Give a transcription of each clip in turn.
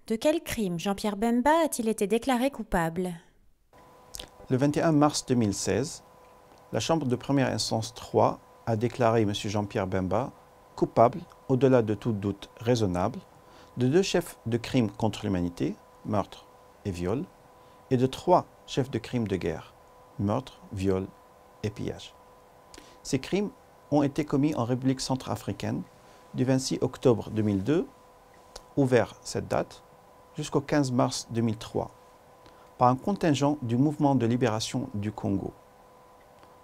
De quel crime Jean-Pierre Bemba a-t-il été déclaré coupable? Le 21 mars 2016, la Chambre de première instance 3 a déclaré M. Jean-Pierre Bemba coupable, au-delà de tout doute raisonnable, de 2 chefs de crimes contre l'humanité, meurtre et viol, et de 3 chefs de crimes de guerre, meurtre, viol et pillage. Ces crimes ont été commis en République centrafricaine du 26 octobre 2002, ouvert cette date, jusqu'au 15 mars 2003, par un contingent du Mouvement de libération du Congo.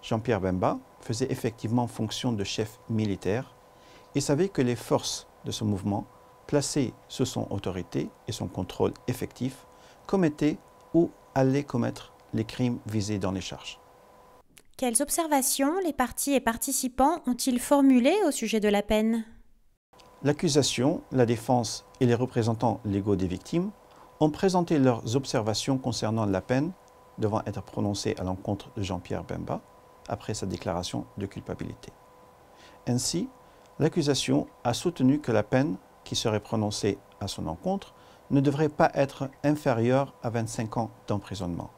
Jean-Pierre Bemba faisait effectivement fonction de chef militaire et savait que les forces de ce mouvement, placées sous son autorité et son contrôle effectif, commettaient ou allaient commettre les crimes visés dans les charges. Quelles observations les parties et participants ont-ils formulées au sujet de la peine? L'accusation, la défense et les représentants légaux des victimes ont présenté leurs observations concernant la peine devant être prononcée à l'encontre de Jean-Pierre Bemba après sa déclaration de culpabilité. Ainsi, l'accusation a soutenu que la peine qui serait prononcée à son encontre ne devrait pas être inférieure à 25 ans d'emprisonnement.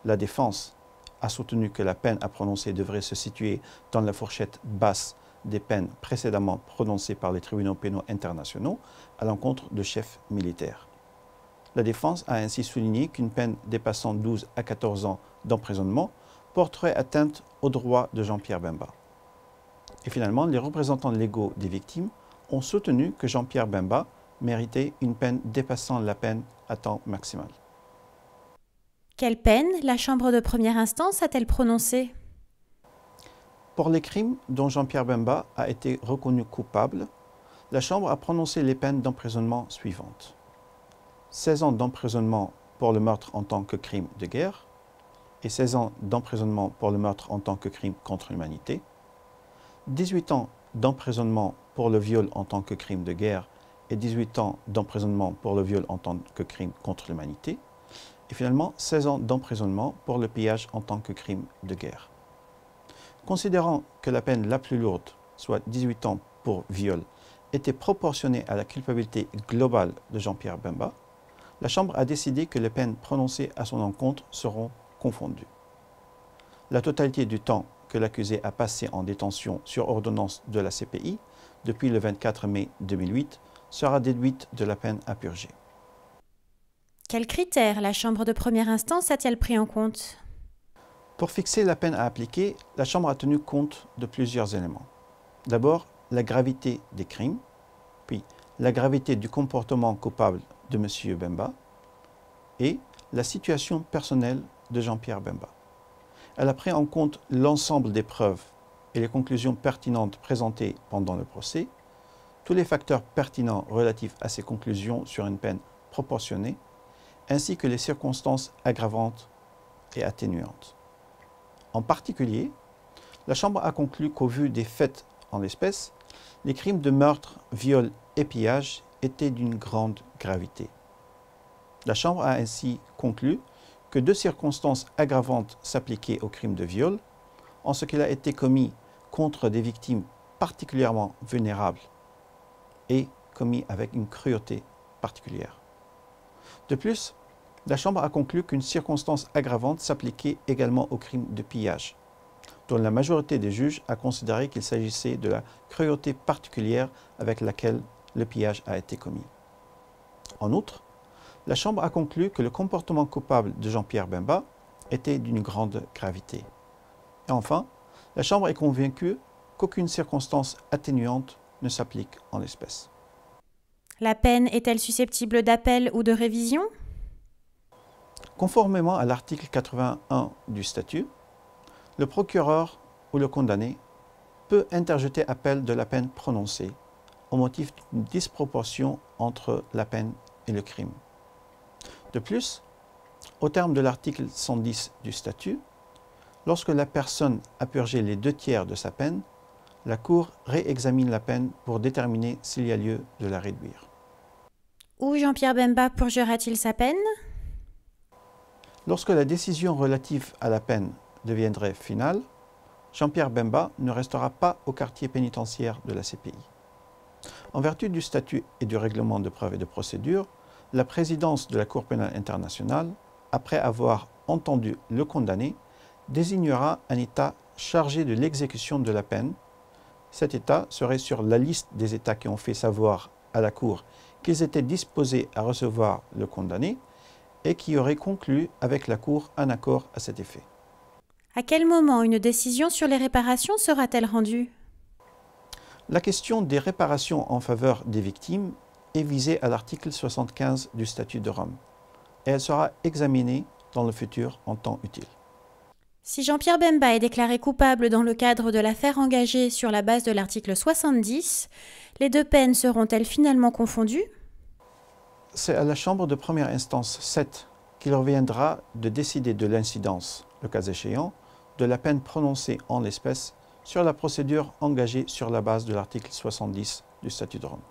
La défense a soutenu que la peine à prononcer devrait se situer dans la fourchette basse des peines précédemment prononcées par les tribunaux pénaux internationaux à l'encontre de chefs militaires. La défense a ainsi souligné qu'une peine dépassant 12 à 14 ans d'emprisonnement porterait atteinte aux droits de Jean-Pierre Bemba. Et finalement, les représentants légaux des victimes ont soutenu que Jean-Pierre Bemba méritait une peine dépassant la peine à temps maximal. Quelle peine la Chambre de première instance a-t-elle prononcée? Pour les crimes dont Jean-Pierre Bemba a été reconnu coupable, la Chambre a prononcé les peines d'emprisonnement suivantes. 16 ans d'emprisonnement pour le meurtre en tant que crime de guerre et 16 ans d'emprisonnement pour le meurtre en tant que crime contre l'humanité, 18 ans d'emprisonnement pour le viol en tant que crime de guerre et 18 ans d'emprisonnement pour le viol en tant que crime contre l'humanité, et finalement 16 ans d'emprisonnement pour le pillage en tant que crime de guerre. Considérant que la peine la plus lourde, soit 18 ans pour viol, était proportionnée à la culpabilité globale de Jean-Pierre Bemba, la Chambre a décidé que les peines prononcées à son encontre seront confondues. La totalité du temps que l'accusé a passé en détention sur ordonnance de la CPI depuis le 24 mai 2008 sera déduite de la peine à purger. Quels critères la Chambre de première instance a-t-elle pris en compte? Pour fixer la peine à appliquer, la Chambre a tenu compte de plusieurs éléments. D'abord, la gravité des crimes, puis la gravité du comportement coupable de M. Bemba et la situation personnelle de Jean-Pierre Bemba. Elle a pris en compte l'ensemble des preuves et les conclusions pertinentes présentées pendant le procès, tous les facteurs pertinents relatifs à ces conclusions sur une peine proportionnée, ainsi que les circonstances aggravantes et atténuantes. En particulier, la Chambre a conclu qu'au vu des faits en l'espèce, les crimes de meurtre, viol et pillage étaient d'une grande gravité. La Chambre a ainsi conclu que 2 circonstances aggravantes s'appliquaient au crime de viol, en ce qu'il a été commis contre des victimes particulièrement vulnérables et commis avec une cruauté particulière. De plus, la Chambre a conclu qu'une circonstance aggravante s'appliquait également au crime de pillage, dont la majorité des juges a considéré qu'il s'agissait de la cruauté particulière avec laquelle le pillage a été commis. En outre, la Chambre a conclu que le comportement coupable de Jean-Pierre Bemba était d'une grande gravité. Et enfin, la Chambre est convaincue qu'aucune circonstance atténuante ne s'applique en l'espèce. La peine est-elle susceptible d'appel ou de révision? Conformément à l'article 81 du statut, le procureur ou le condamné peut interjeter appel de la peine prononcée au motif d'une disproportion entre la peine et le crime. De plus, au terme de l'article 110 du statut, lorsque la personne a purgé les 2/3 de sa peine, la Cour réexamine la peine pour déterminer s'il y a lieu de la réduire. Où Jean-Pierre Bemba purgera-t-il sa peine? Lorsque la décision relative à la peine deviendrait finale, Jean-Pierre Bemba ne restera pas au quartier pénitentiaire de la CPI. En vertu du statut et du règlement de preuve et de procédure, la présidence de la Cour pénale internationale, après avoir entendu le condamné, désignera un État chargé de l'exécution de la peine. Cet État serait sur la liste des États qui ont fait savoir à la Cour qu'ils étaient disposés à recevoir le condamné et qui auraient conclu avec la Cour un accord à cet effet. À quel moment une décision sur les réparations sera-t-elle rendue? La question des réparations en faveur des victimes est visée à l'article 75 du Statut de Rome et elle sera examinée dans le futur en temps utile. Si Jean-Pierre Bemba est déclaré coupable dans le cadre de l'affaire engagée sur la base de l'article 70, les deux peines seront-elles finalement confondues? C'est à la Chambre de première instance 7 qu'il reviendra de décider de l'incidence, le cas échéant, de la peine prononcée en l'espèce sur la procédure engagée sur la base de l'article 70 du Statut de Rome.